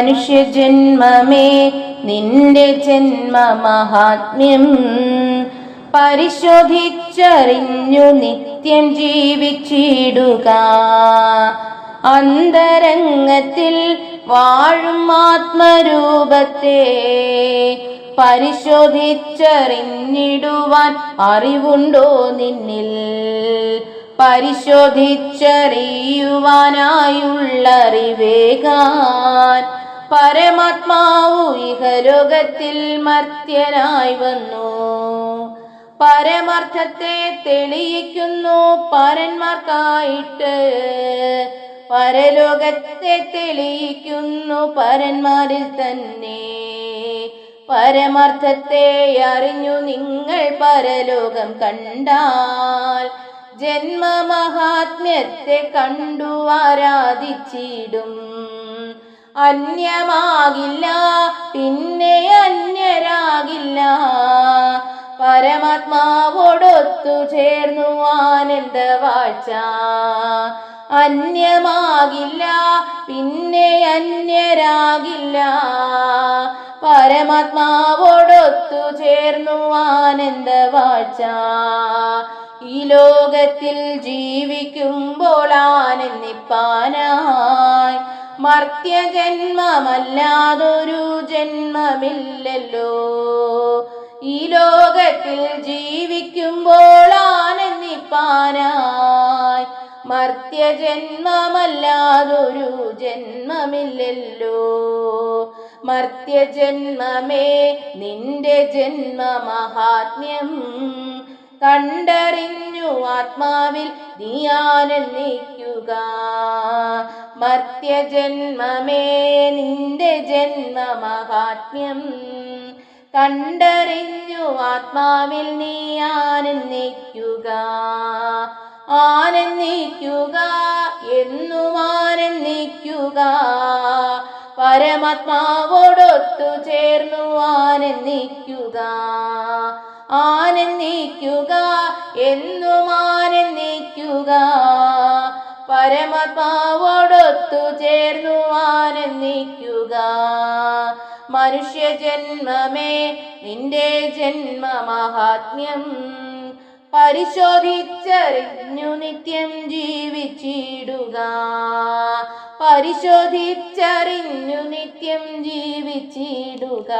മനുഷ്യജന്മമേ നിന്റെ ജന്മമഹാത്മ്യം പരിശോധിച്ചറിഞ്ഞു നിത്യം ജീവിച്ചിടുക. അന്തരംഗത്തിൽ വാഴും ആത്മരൂപത്തെ പരിശോധിച്ചറിഞ്ഞിടുവാൻ അറിവുണ്ടോ നിന്നിൽ? പരിശോധിച്ചറിയുവാനായുള്ള അറിവേകാൻ പരമാത്മാവു ഇഹലോകത്തിൽ മർത്യനായി വന്നു. പരമാർത്ഥത്തെ തെളിയിക്കുന്നു പരന്മാർക്കായിട്ട്, പരലോകത്തെ തെളിയിക്കുന്നു പരന്മാരിൽ തന്നെ. പരമാർത്ഥത്തെ അറിഞ്ഞു നിങ്ങൾ പരലോകം കണ്ടാൽ ജന്മമഹാത്മ്യത്തെ കണ്ടു ആരാധിച്ചിടും. അന്യമാകില്ല, പിന്നെ അന്യരാകില്ല. പരമാത്മാവോടൊത്തു ചേർന്നു ആനന്ദവാഴ്ച. അന്യമാകില്ല, പിന്നെ അന്യരാകില്ല. പരമാത്മാവോടൊത്തു ചേർന്നു ആനന്ദവാഴ്ച. ഈ ലോകത്തിൽ ജീവിക്കുമ്പോൾ ആനന്ദിപ്പാനായി മർത്യജന്മമല്ലാതൊരു ജന്മമില്ലല്ലോ. ഈ ലോകത്തിൽ ജീവിക്കുമ്പോൾ ആനന്ദിപ്പാനായി മർത്യജന്മമല്ലാതൊരു ജന്മമില്ലല്ലോ. മർത്യജന്മമേ നിന്റെ ജന്മമഹാത്മ്യം കണ്ടറിഞ്ഞു ആത്മാവിൽ നീ ആനന്ദിക്കുക. മർത്യജന്മമേ നിന്റെ ജന്മമഹാത്മ്യം കണ്ടറിഞ്ഞു ആത്മാവിൽ നീ ആനന്ദിക്കുക. ആനന്ദിക്കുക, എന്നും ആനന്ദിക്കുക. പരമാത്മാവോടൊത്തു ചേർന്നു ആനന്ദിക്കുക. ആനന്ദിക്കുക, എന്നും ആനന്ദിക്കുക. പരമാത്മാവോടൊത്തു ചേർന്നു ആനന്ദിക്കുക. മനുഷ്യജന്മമേ നിന്റെ ജന്മമഹാത്മ്യം പരിശോധിച്ചറിഞ്ഞു നിത്യം ജീവിച്ചിടുക. പരിശോധിച്ചറിഞ്ഞു നിത്യം ജീവിച്ചിടുക.